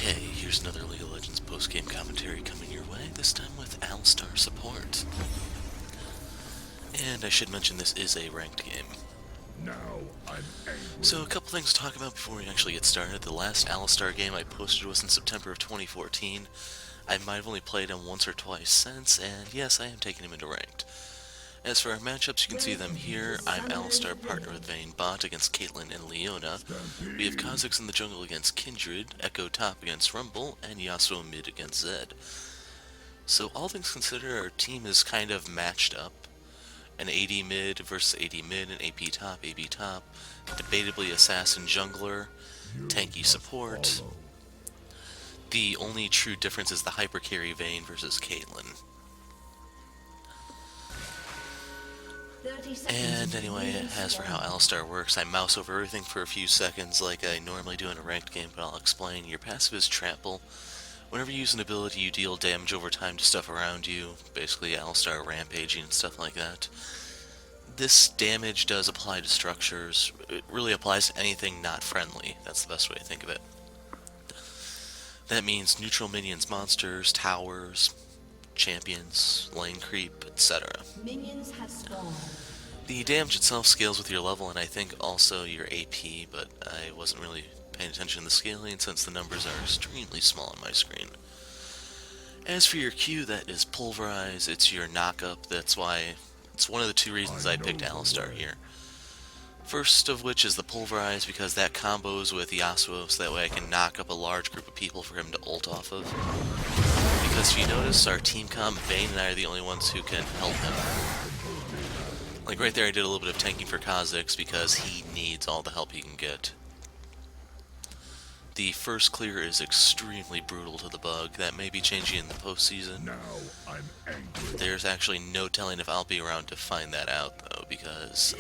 Okay, here's another League of Legends post-game commentary coming your way, this time with Alistar support. And I should mention this is a ranked game. Now I'm angry. So a couple things to talk about before we actually get started. The last Alistar game I posted was in September of 2014. I might have only played him once or twice since, and yes, I am taking him into ranked. As for our matchups, you can see them here. I'm Alistar, partner with Vayne bot against Caitlyn and Leona. We have Kha'Zix in the jungle against Kindred, Echo top against Rumble, and Yasuo mid against Zed. So all things considered, our team is kind of matched up. An AD mid versus AD mid, an AP top, debatably assassin jungler, tanky support. The only true difference is the hyper carry Vayne versus Caitlyn. And anyway, as for how Alistar works, I mouse over everything for a few seconds like I normally do in a ranked game, but I'll explain. Your passive is Trample. Whenever you use an ability, you deal damage over time to stuff around you, basically Alistar rampaging and stuff like that. This damage does apply to structures. It really applies to anything not friendly. That's the best way to think of it. That means neutral minions, monsters, towers, champions, lane creep, etc. Minions have spawned. The damage itself scales with your level and I think also your AP, but I wasn't really paying attention to the scaling since the numbers are extremely small on my screen. As for your Q, that is Pulverize. It's your knock-up. That's why it's one of the two reasons I picked Alistar here. First of which is the Pulverize, because that combos with Yasuo, so that way I can knock up a large group of people for him to ult off of. Because if you notice, our team comp, Vayne and I are the only ones who can help him. Like right there I did a little bit of tanking for Kha'Zix because he needs all the help he can get. The first clear is extremely brutal to the bug. That may be changing in the postseason. Now I'm angry. There's actually no telling if I'll be around to find that out though, because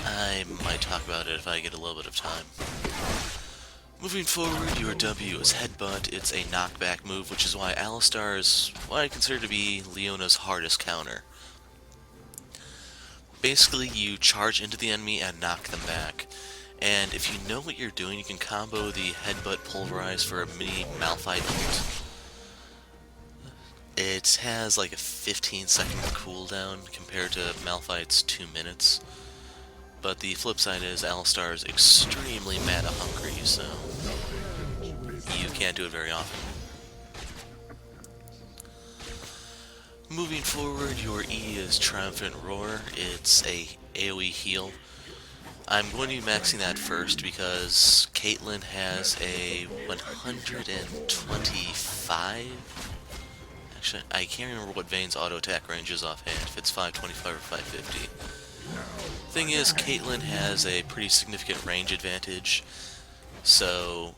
I might talk about it if I get a little bit of time. Moving forward, your W is Headbutt. It's a knockback move, which is why Alistar is what I consider to be Leona's hardest counter. Basically, you charge into the enemy and knock them back. And if you know what you're doing, you can combo the Headbutt Pulverize for a mini Malphite ult. It has like a 15-second cooldown compared to Malphite's 2 minutes. But the flip side is Alistar is extremely mana hungry, so you can't do it very often. Moving forward, your E is Triumphant Roar. It's a AoE heal. I'm going to be maxing that first because Caitlyn has a 125? Actually, I can't remember what Vayne's auto attack range is offhand, if it's 525 or 550. Thing is, Caitlyn has a pretty significant range advantage, so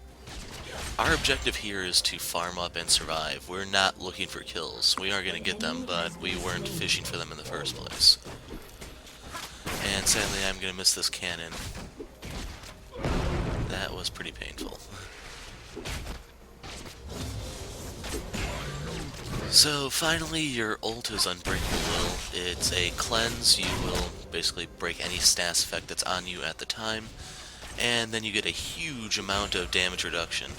our objective here is to farm up and survive. We're not looking for kills. We are going to get them, but we weren't fishing for them in the first place. And sadly, I'm going to miss this cannon. That was pretty painful. So finally, your ult is Unbreakable Will. It's a cleanse. You will basically break any stats effect that's on you at the time, and then you get a huge amount of damage reduction.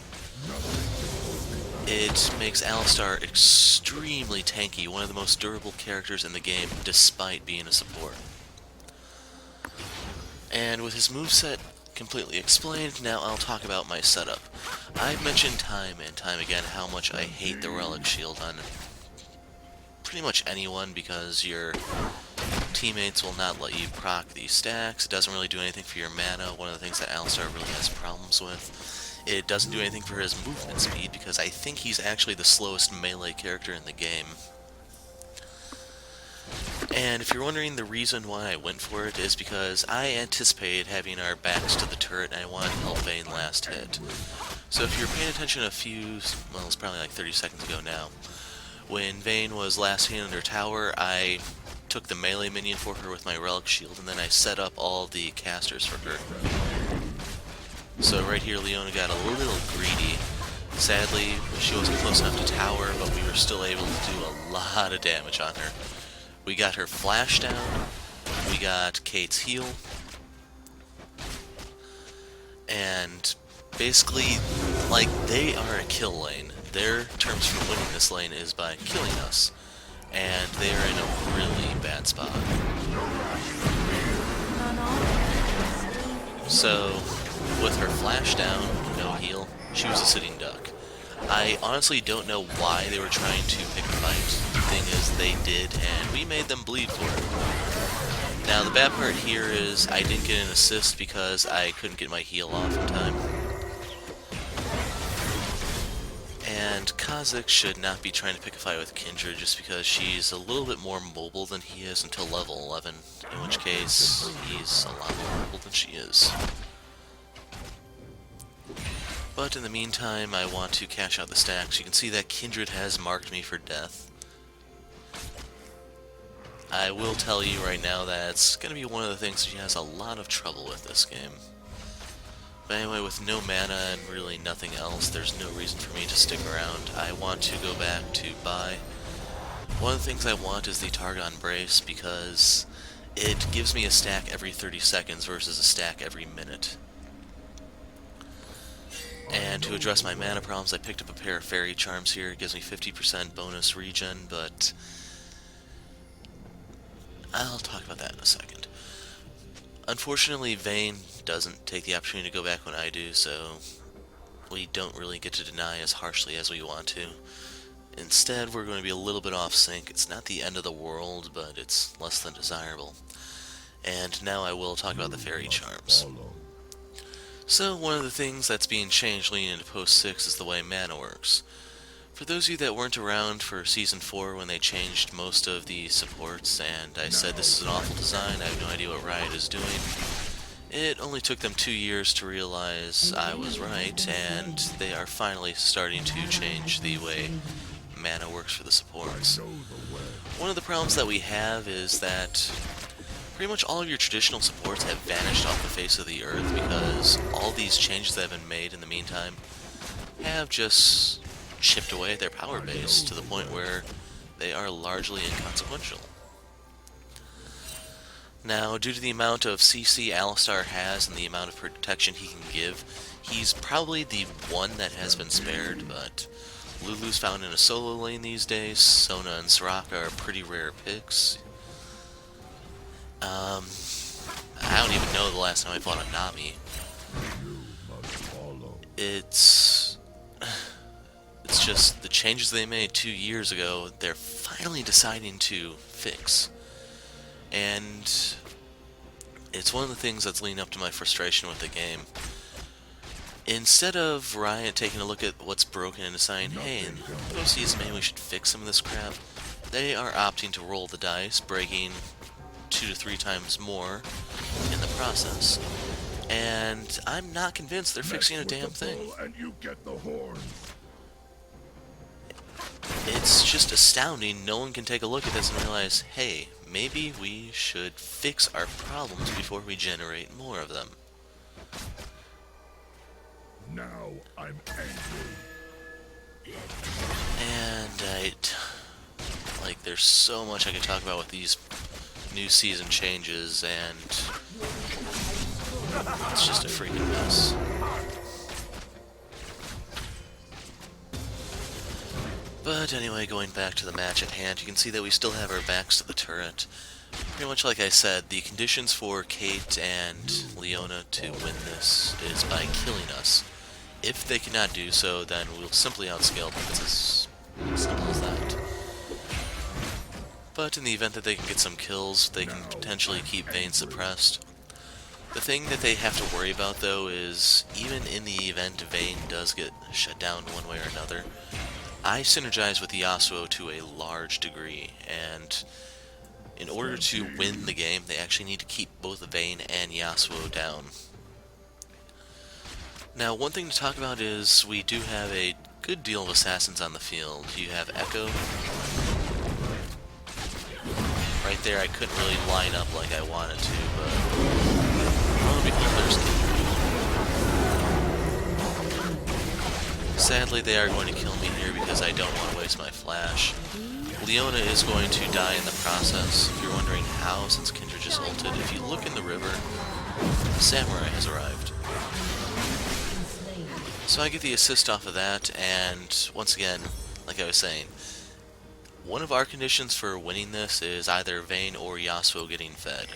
It makes Alistar extremely tanky, one of the most durable characters in the game, despite being a support. And with his moveset completely explained, now I'll talk about my setup. I've mentioned time and time again how much I hate the Relic Shield on pretty much anyone because your teammates will not let you proc these stacks. It doesn't really do anything for your mana, one of the things that Alistar really has problems with. It doesn't do anything for his movement speed because I think he's actually the slowest melee character in the game. And if you're wondering the reason why I went for it is because I anticipated having our backs to the turret and I wanted to help Vayne last hit. So if you're paying attention a few, well, it's probably like 30 seconds ago now, when Vayne was last hitting under tower, I took the melee minion for her with my Relic Shield and then I set up all the casters for her. So right here Leona got a little greedy. Sadly, she wasn't close enough to tower, but we were still able to do a lot of damage on her. We got her flash down, we got Cait's heal, and Basically, like, they are a kill lane. Their terms for winning this lane is by killing us. And they are in a really bad spot. So, with her flash down, no heal, she was a sitting duck. I honestly don't know why they were trying to pick a fight. The thing is, they did, and we made them bleed for it. Now, the bad part here is I didn't get an assist because I couldn't get my heal off in time. And Kha'Zix should not be trying to pick a fight with Kindred just because she's a little bit more mobile than he is until level 11, in which case he's a lot more mobile than she is. But in the meantime, I want to cash out the stacks. You can see that Kindred has marked me for death. I will tell you right now that it's going to be one of the things she has a lot of trouble with this game. But anyway, with no mana and really nothing else, there's no reason for me to stick around. I want to go back to buy. One of the things I want is the Targon Brace because it gives me a stack every 30 seconds versus a stack every minute. And to address my mana problems, I picked up a pair of Fairy Charms here. It gives me 50% bonus regen, but I'll talk about that in a second. Unfortunately, Vayne doesn't take the opportunity to go back when I do, so we don't really get to deny as harshly as we want to. Instead, we're going to be a little bit off sync. It's not the end of the world, but it's less than desirable. And now I will talk about the Fairy Charms. So, one of the things that's being changed leading into Post 6 is the way mana works. For those of you that weren't around for Season 4 when they changed most of the supports, and I said this is an awful design, I have no idea what Riot is doing, it only took them 2 years to realize I was right, and they are finally starting to change the way mana works for the supports. One of the problems that we have is that pretty much all of your traditional supports have vanished off the face of the earth because all these changes that have been made in the meantime have just chipped away at their power base to the point where they are largely inconsequential. Now, due to the amount of CC Alistar has and the amount of protection he can give, he's probably the one that has been spared, but Lulu's found in a solo lane these days. Sona and Soraka are pretty rare picks. I don't even know the last time I fought a Nami. It's just the changes they made 2 years ago, they're finally deciding to fix. And it's one of the things that's leading up to my frustration with the game. Instead of Riot taking a look at what's broken and deciding, hey, in post-season maybe we should fix some of this crap, they are opting to roll the dice, breaking 2 to 3 times more in the process. And I'm not convinced they're fixing a damn thing. And you get the horn. It's just astounding no one can take a look at this and realize, hey, maybe we should fix our problems before we generate more of them. Now I'm angry. And there's so much I could talk about with these new season changes, and it's just a freaking mess. But anyway, going back to the match at hand, you can see that we still have our backs to the turret. Pretty much like I said, the conditions for Cait and Leona to win this is by killing us. If they cannot do so, then we'll simply outscale them. It's as simple as that. But in the event that they can get some kills, they can potentially keep Vayne suppressed. The thing that they have to worry about, though, is even in the event Vayne does get shut down one way or another, I synergize with Yasuo to a large degree, and in order to win the game, they actually need to keep both Vayne and Yasuo down. Now, one thing to talk about is we do have a good deal of assassins on the field. You have Echo. Right there, I couldn't really line up like I wanted to, but lo and behold, there's Sadly, they are going to kill me here because I don't want to waste my flash. Leona is going to die in the process. If you're wondering how, since Kindred just ulted, if you look in the river, Samurai has arrived. So I get the assist off of that, and once again, like I was saying, one of our conditions for winning this is either Vayne or Yasuo getting fed.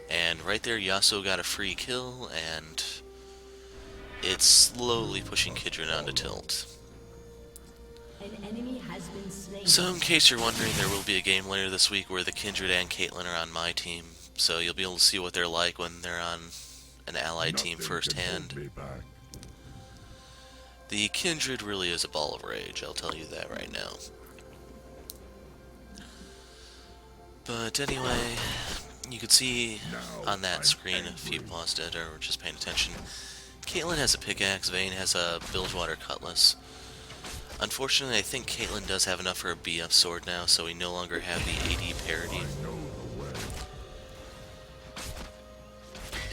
And right there, Yasuo got a free kill, and it's slowly pushing Kindred onto tilt. An enemy has been slain. So in case you're wondering, there will be a game later this week where the Kindred and Caitlyn are on my team, so you'll be able to see what they're like when they're on an allied team Nothing can hold firsthand. me back. The Kindred really is a ball of rage, I'll tell you that right now. But anyway, you can see on that screen, if you paused it or were just paying attention, Caitlyn has a pickaxe, Vayne has a Bilgewater cutlass. Unfortunately, I think Caitlyn does have enough for a BF sword now, so we no longer have the AD parity.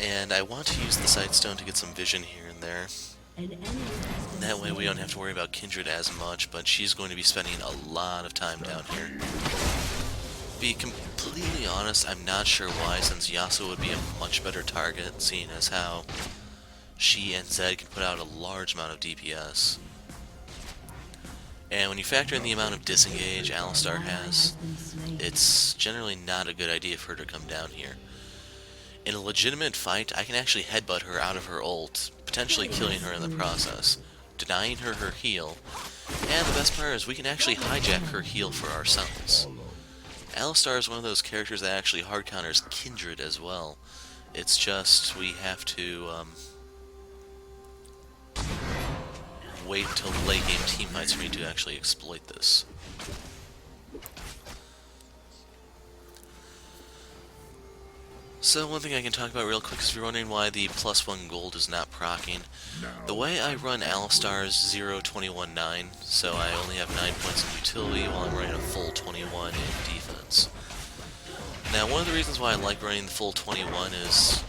And I want to use the Sightstone to get some vision here and there. An enemy has been That way we don't have to worry about Kindred as much, but she's going to be spending a lot of time down here. To be completely honest, I'm not sure why, since Yasuo would be a much better target, seeing as how she and Zed can put out a large amount of DPS. And when you factor in the amount of disengage Alistar has, it's generally not a good idea for her to come down here. In a legitimate fight, I can actually headbutt her out of her ult, potentially killing her in the process, denying her her heal, and the best part is we can actually hijack her heal for ourselves. Alistar is one of those characters that actually hard counters Kindred as well. It's just we have to wait until late game team fights for me to actually exploit this. So one thing I can talk about real quick is if you're wondering why the +1 gold is not proccing. The way I run Alistar is 0-21-9, so I only have 9 points in utility while I'm running a full 21 in defense. Now one of the reasons why I like running the full 21 is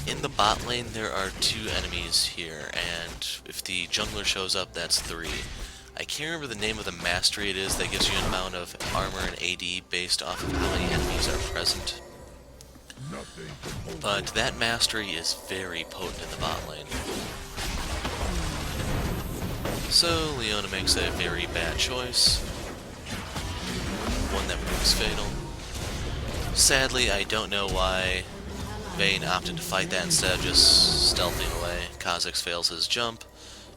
in the bot lane there are 2 enemies here, and if the jungler shows up, that's 3. I can't remember the name of the mastery it is that gives you an amount of armor and AD based off of how many enemies are present. But that mastery is very potent in the bot lane. So Leona makes a very bad choice. One that proves fatal. Sadly, I don't know why Vayne opted to fight that instead of just stealthing away. Kha'Zix fails his jump,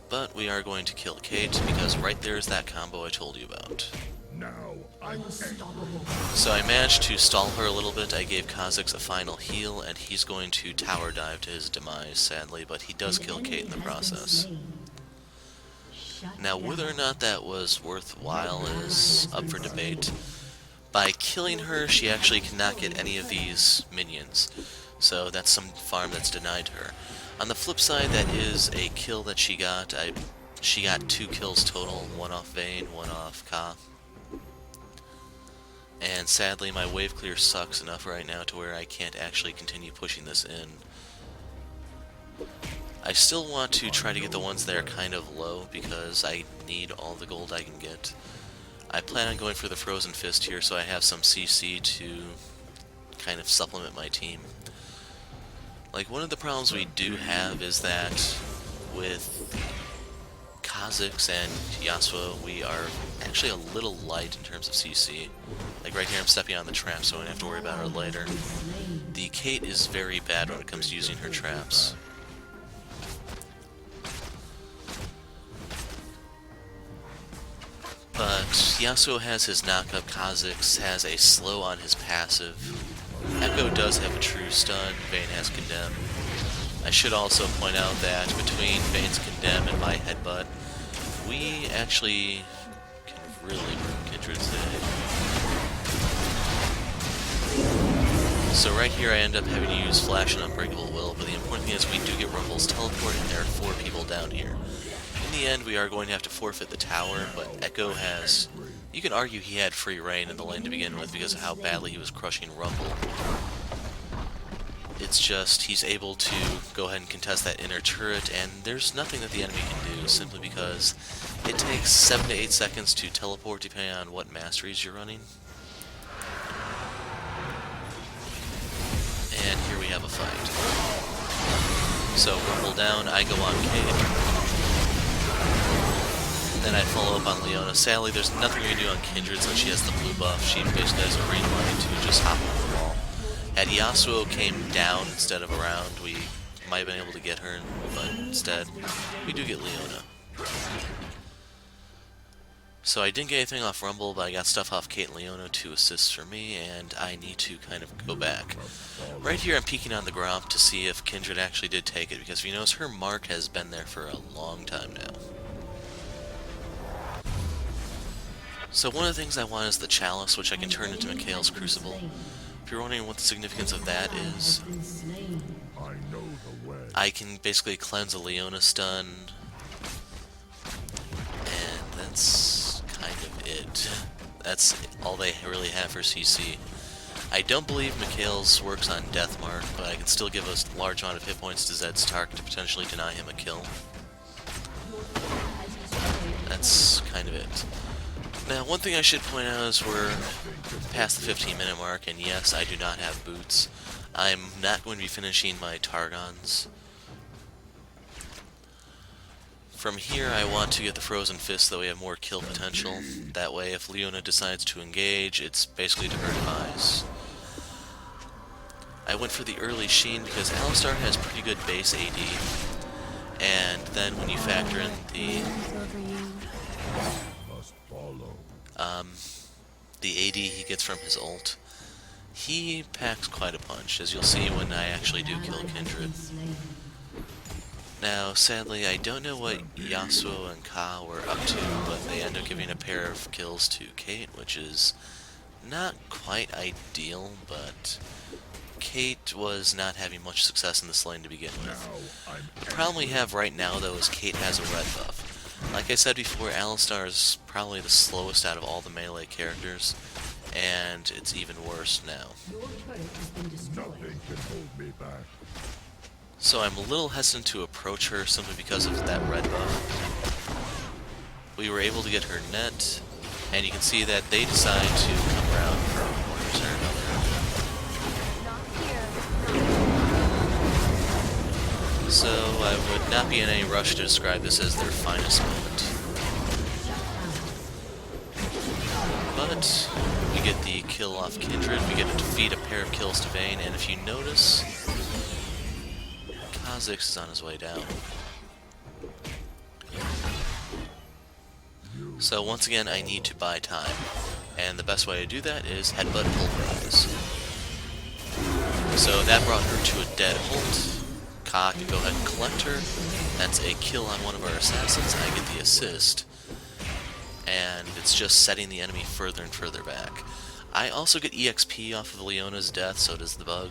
but we are going to kill Cait because right there is that combo I told you about. Now I'm unstoppable. So I managed to stall her a little bit. I gave Kha'Zix a final heal, and he's going to tower dive to his demise, sadly, but he does kill Cait in the process. Now, whether or not that was worthwhile is up for debate. By killing her, she actually cannot get any of these minions, so that's some farm that's denied her. On the flip side, that is a kill that she got. She got 2 kills total, 1 off Vayne, 1 off Ka. And sadly, my wave clear sucks enough right now to where I can't actually continue pushing this in. I still want to try to get the ones that are kind of low because I need all the gold I can get. I plan on going for the Frozen Fist here so I have some CC to kind of supplement my team. Like, one of the problems we do have is that with Kha'Zix and Yasuo, we are actually a little light in terms of CC. Like right here I'm stepping on the trap so I don't have to worry about her later. The Cait is very bad when it comes to using her traps. But Yasuo has his knockup, Kha'Zix has a slow on his passive. Echo does have a true stun, Vayne has condemn. I should also point out that between Vayne's condemn and my headbutt, we actually can really bring Kindred's day. So right here I end up having to use Flash and Unbreakable Will, but the important thing is we do get Rumble's teleport and there are 4 people down here. In the end we are going to have to forfeit the tower, but Echo has... You can argue he had free reign in the lane to begin with because of how badly he was crushing Rumble. It's just he's able to go ahead and contest that inner turret, and there's nothing that the enemy can do simply because it takes 7 to 8 seconds to teleport depending on what masteries you're running. And here we have a fight. So Rumble down, I go on Cait. then I follow up on Leona. Sadly, there's nothing we can do on Kindred since she has the blue buff. She basically has a green light to just hop over the wall. Had Yasuo came down instead of around, we might have been able to get her, but instead, we do get Leona. So I didn't get anything off Rumble, but I got stuff off Cait and Leona, 2 assists for me, and I need to kind of go back. Right here I'm peeking on the Gromp to see if Kindred actually did take it, because if you notice, her mark has been there for a long time now. So one of the things I want is the Chalice, which I can turn into Mikhail's Crucible. If you're wondering what the significance of that is, I know the way. I can basically cleanse a Leona stun, and that's kind of it. That's all they really have for CC. I don't believe Mikhail's works on Deathmark, but I can still give a large amount of hit points to Zed's Tark to potentially deny him a kill. That's kind of it. Now, one thing I should point out is we're past the 15-minute mark, and yes, I do not have boots. I'm not going to be finishing my Targons. From here, I want to get the Frozen Fist, though we have more kill potential. That way, if Leona decides to engage, it's basically to her demise. I went for the early Sheen because Alistar has pretty good base AD, and then when you factor in Must follow. the AD he gets from his ult, he packs quite a punch, as you'll see when I actually do kill Kindred. Now, sadly, I don't know what Yasuo and Ka were up to, but they end up giving a pair of kills to Cait, which is not quite ideal, but Cait was not having much success in this lane to begin with. The problem we have right now, though, is Cait has a red buff. Like I said before, Alistar is probably the slowest out of all the melee characters, and it's even worse now. Nothing can hold me back. So I'm a little hesitant to approach her simply because of that red buff. We were able to get her net, and you can see that they decide to come around for one reason or another. So I would not be in any rush to describe this as their finest moment. But we get the kill off Kindred, we get to defeat a pair of kills to Vayne, and if you notice, Kha'Zix is on his way down. So once again, I need to buy time, and the best way to do that is Headbutt Pulverize. So that brought her to a dead halt. Ka can go ahead and collect her. That's a kill on one of our assassins, and I get the assist. And it's just setting the enemy further and further back. I also get EXP off of Leona's death, so does the bug.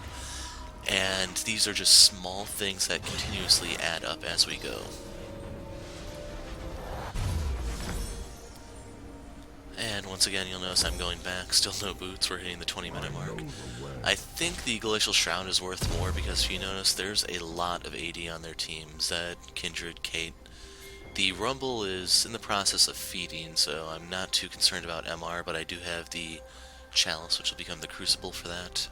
And these are just small things that continuously add up as we go. And once again, you'll notice I'm going back. Still no boots. We're hitting the 20-minute mark. I think the Glacial Shroud is worth more because if you notice, there's a lot of AD on their team. Zed, Kindred, Cait. The Rumble is in the process of feeding, so I'm not too concerned about MR, but I do have the Chalice, which will become the Crucible for that.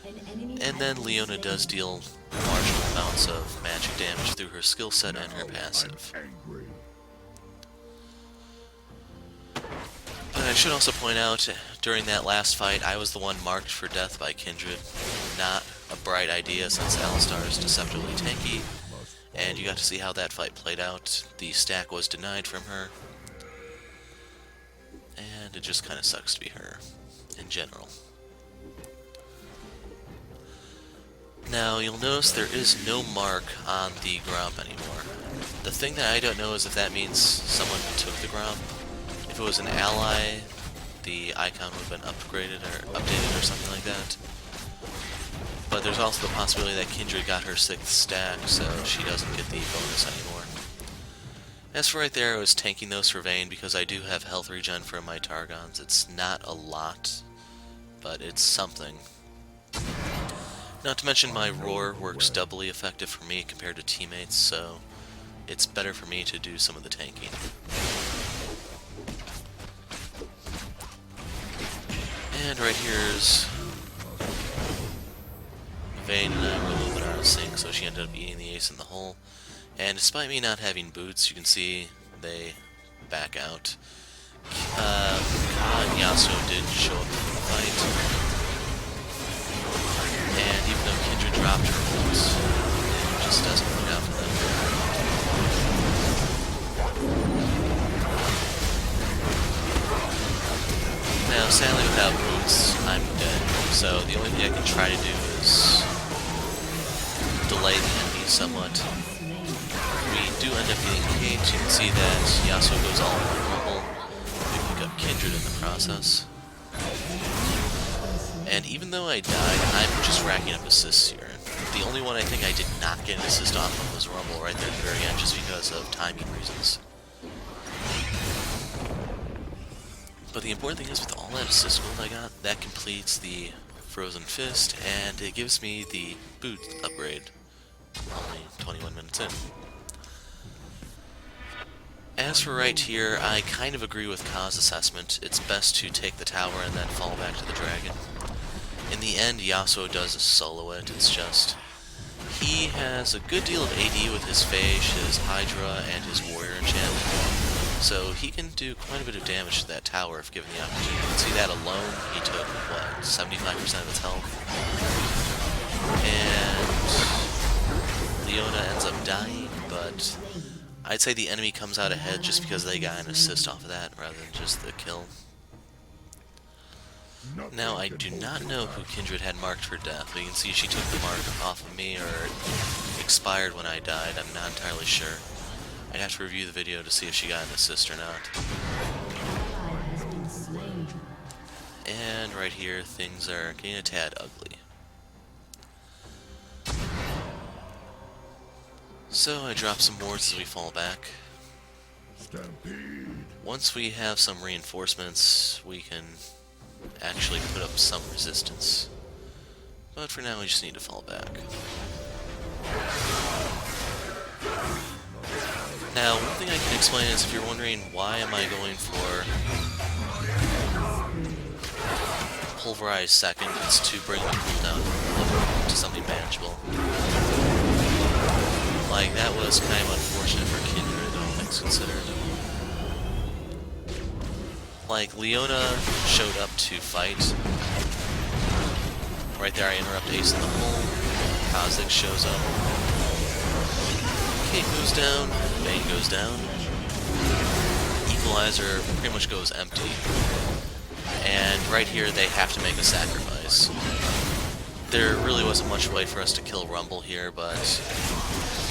And then Leona does deal marginal amounts of magic damage through her skill set and her passive. But I should also point out, during that last fight, I was the one marked for death by Kindred. Not a bright idea since Alistar is deceptively tanky, and you got to see how that fight played out. The stack was denied from her, and it just kind of sucks to be her, in general. Now, you'll notice there is no mark on the Gromp anymore. The thing that I don't know is if that means someone took the Gromp. If it was an ally, the icon would have been upgraded or updated or something like that. But there's also the possibility that Kindred got her 6th stack, so she doesn't get the bonus anymore. As for right there, I was tanking those for Vayne because I do have health regen for my Targons. It's not a lot, but it's something. Not to mention my Roar works doubly effective for me compared to teammates, so it's better for me to do some of the tanking. And right here's Vayne, and I were a little bit out of sync, so she ended up eating the ace in the hole. And despite me not having boots, you can see they back out. Ka and Yasuo did show up in the fight. And even though Kindred dropped her ult, it just doesn't work out for them. Now, sadly without boots, I'm dead. So the only thing I can try to do is delay the enemy somewhat. We do end up getting Cait. You can see that Yasuo goes all vulnerable. We pick up Kindred in the process. And even though I died, I'm just racking up assists here. The only one I think I did not get an assist off of was Rumble right there at the very end, just because of timing reasons. But the important thing is, with all that assist gold I got, that completes the Frozen Fist, and it gives me the boot upgrade. Only 21 minutes in. As for right here, I kind of agree with Ka's assessment. It's best to take the tower and then fall back to the dragon. In the end, Yasuo does solo it. It's just, he has a good deal of AD with his Phage, his Hydra, and his Warrior enchantment. So he can do quite a bit of damage to that tower if given the opportunity. You can see that alone, he took, what, 75% of its health? And Leona ends up dying, but I'd say the enemy comes out ahead just because they got an assist off of that rather than just the kill. Now, I do not know who Kindred had marked for death, but you can see she took the mark off of me, or it expired when I died. I'm not entirely sure. I'd have to review the video to see if she got an assist or not. And right here, things are getting a tad ugly. So I drop some wards as we fall back. Once we have some reinforcements, we can actually put up some resistance. But for now, we just need to fall back. Now, one thing I can explain is, if you're wondering why am I going for Pulverize second, it's to bring the cooldown to something manageable. Like, that was kind of unfortunate for Kindred, all things considered. Like, Leona showed up to fight. Right there I interrupt Ace in the hole. Kha'Zix shows up. Cait goes down. Vayne goes down. Equalizer pretty much goes empty. And right here they have to make a sacrifice. There really wasn't much way for us to kill Rumble here, but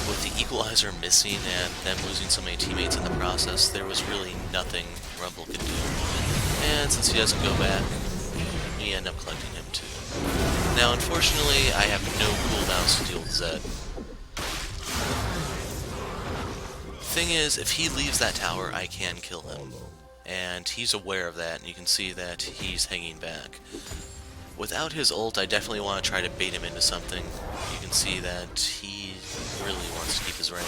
with the Equalizer missing and them losing so many teammates in the process, there was really nothing Rumble could do. And since he doesn't go back, we end up collecting him too. Now, unfortunately, I have no cooldowns to deal with Zed. Thing is, if he leaves that tower, I can kill him. And he's aware of that, and you can see that he's hanging back. Without his ult, I definitely want to try to bait him into something. You can see that he really wants to keep his range.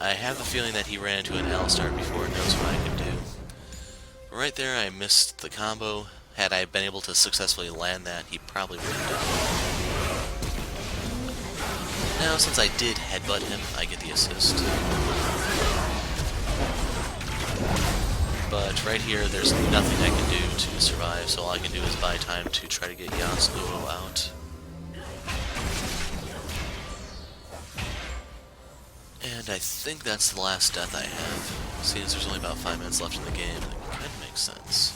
I have the feeling that he ran into an Alistar before and knows what I can do. Right there, I missed the combo. Had I been able to successfully land that, he probably would have done it. Now, since I did headbutt him, I get the assist. But right here, there's nothing I can do to survive, so all I can do is buy time to try to get Yasuo out. And I think that's the last death I have. Seeing as there's only about 5 minutes left in the game, it kind of makes sense.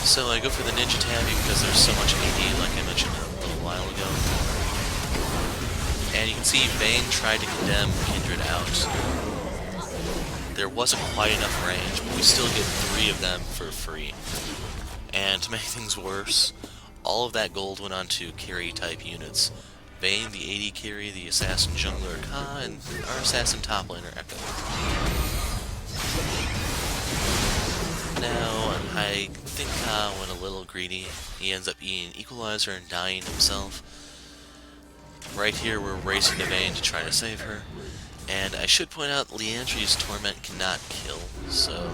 So I go for the Ninja Tabby because there's so much AD, like I mentioned a little while ago. And you can see Vayne tried to condemn Kindred out. There wasn't quite enough range, but we still get 3 of them for free. And to make things worse, all of that gold went on to carry-type units. Vayne, the AD carry, the assassin jungler Ka, and our assassin top laner Echo. Now, I think Ka went a little greedy. He ends up eating Equalizer and dying himself. Right here, we're racing to Vayne to try to save her. And I should point out, Liandry's Torment cannot kill, so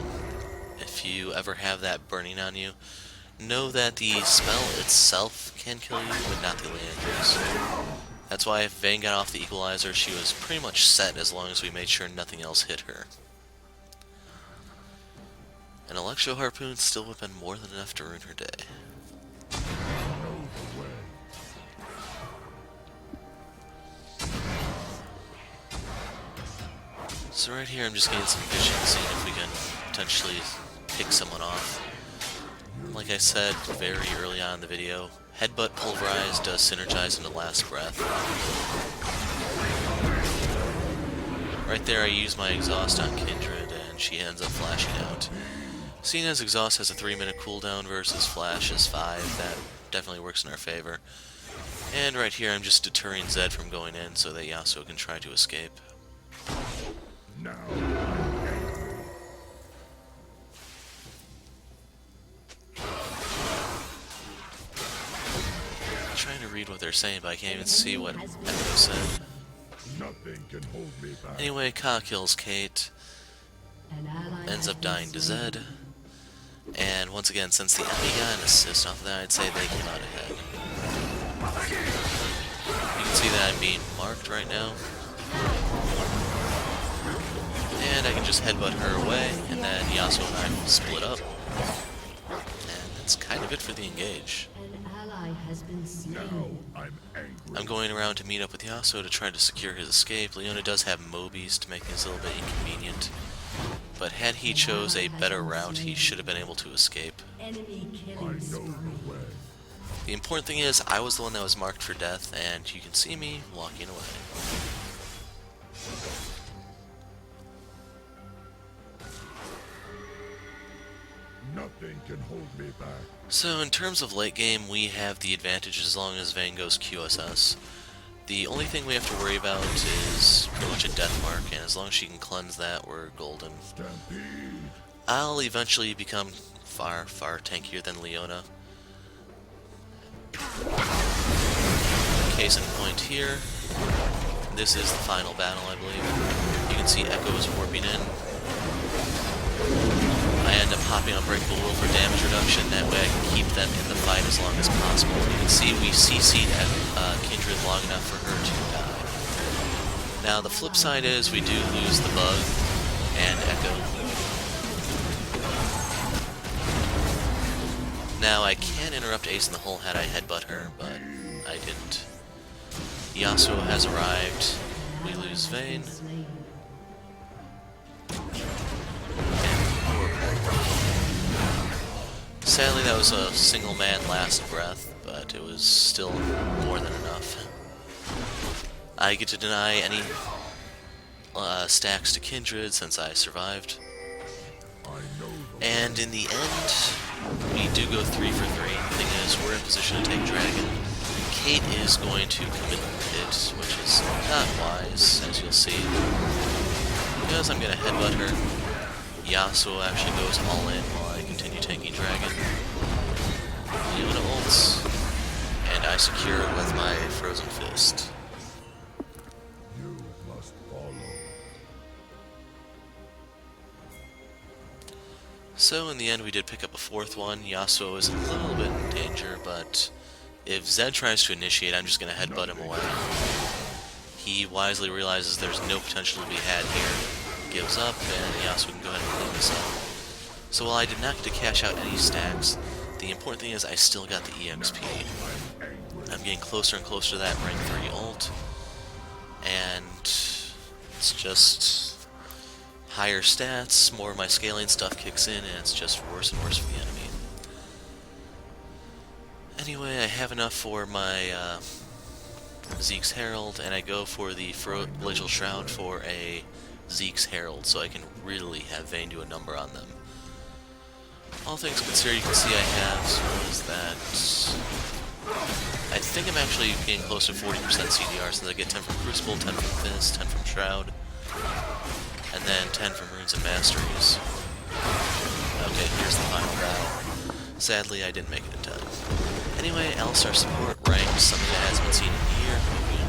if you ever have that burning on you, know that the spell itself can kill you, but not the Leanders. That's why if Vayne got off the equalizer, she was pretty much set as long as we made sure nothing else hit her. An Electro Harpoon still would have been more than enough to ruin her day. So right here I'm just getting some vision, seeing if we can potentially pick someone off. Like I said very early on in the video, Headbutt Pulverize does synergize into Last Breath. Right there I use my Exhaust on Kindred and she ends up flashing out. Seeing as Exhaust has a 3-minute cooldown versus Flash is 5, that definitely works in our favor. And right here I'm just deterring Zed from going in so that Yasuo can try to escape. Now. I'm trying to read what they're saying, but I can't even see what Echo said. Nothing can hold me back. Anyway, Ka kills Cait, An ally ends has up been dying to slain. Zed, and once again, since the enemy got an assist off of that, I'd say they came out ahead. You can see that I'm being marked right now. And I can just headbutt her away, and then Yasuo and I will split up. And that's kind of it for the engage. An ally has been Now slain. I'm angry. I'm going around to meet up with Yasuo to try to secure his escape. Leona does have Mobies to make things a little bit inconvenient. But had he chose a better route, he should have been able to escape. Enemy I killing know spree. the way. The important thing is, I was the one that was marked for death, and you can see me walking away. Nothing can hold me back. So in terms of late game, we have the advantage as long as Vayne goes QSS. The only thing we have to worry about is pretty much a death mark, and as long as she can cleanse that, we're golden. Stampede. I'll eventually become far, far tankier than Leona. Case in point here. This is the final battle, I believe. You can see Echo is warping in. I end up hopping on Breakable Rule for damage reduction, that way I can keep them in the fight as long as possible. You can see we CC'd Kindred long enough for her to die. Now the flip side is we do lose the bug and Echo. Now I can interrupt Ace in the hole had I headbutt her, but I didn't. Yasuo has arrived. We lose Vayne. Slain. Sadly, that was a single man last breath, but it was still more than enough. I get to deny any stacks to Kindred since I survived. I know the And in the end, we do go 3 for 3. The thing is, we're in position to take Dragon. Cait is going to commit the pit, which is not wise, as you'll see. Because I'm going to headbutt her. Yasuo actually goes all in while I continue taking Dragon. Leona ults, and I secure it with my Frozen Fist. you must follow. So in the end we did pick up a 4th one. Yasuo is a little bit in danger, but if Zed tries to initiate, I'm just going to headbutt him away. He wisely realizes there's no potential to be had here, gives up, and Yasuo can go ahead and clean this up. So while I did not get to cash out any stacks, the important thing is I still got the EXP. I'm getting closer and closer to that rank 3 ult, and it's just higher stats, more of my scaling stuff kicks in, and it's just worse and worse for the enemy. Anyway, I have enough for my Zeke's Herald, and I go for the Glacial Shroud for a Zeke's Herald, so I can really have Vayne do a number on them. All things considered, you can see I have, so what is that? I think I'm actually getting close to 40% CDR, since I get 10 from Crucible, 10 from Fist, 10 from Shroud, and then 10 from Runes and Masteries. Okay, here's the final battle. Sadly, I didn't make it in time. Anyway, Alistar support ranked, something that hasn't been seen in a year. Hope you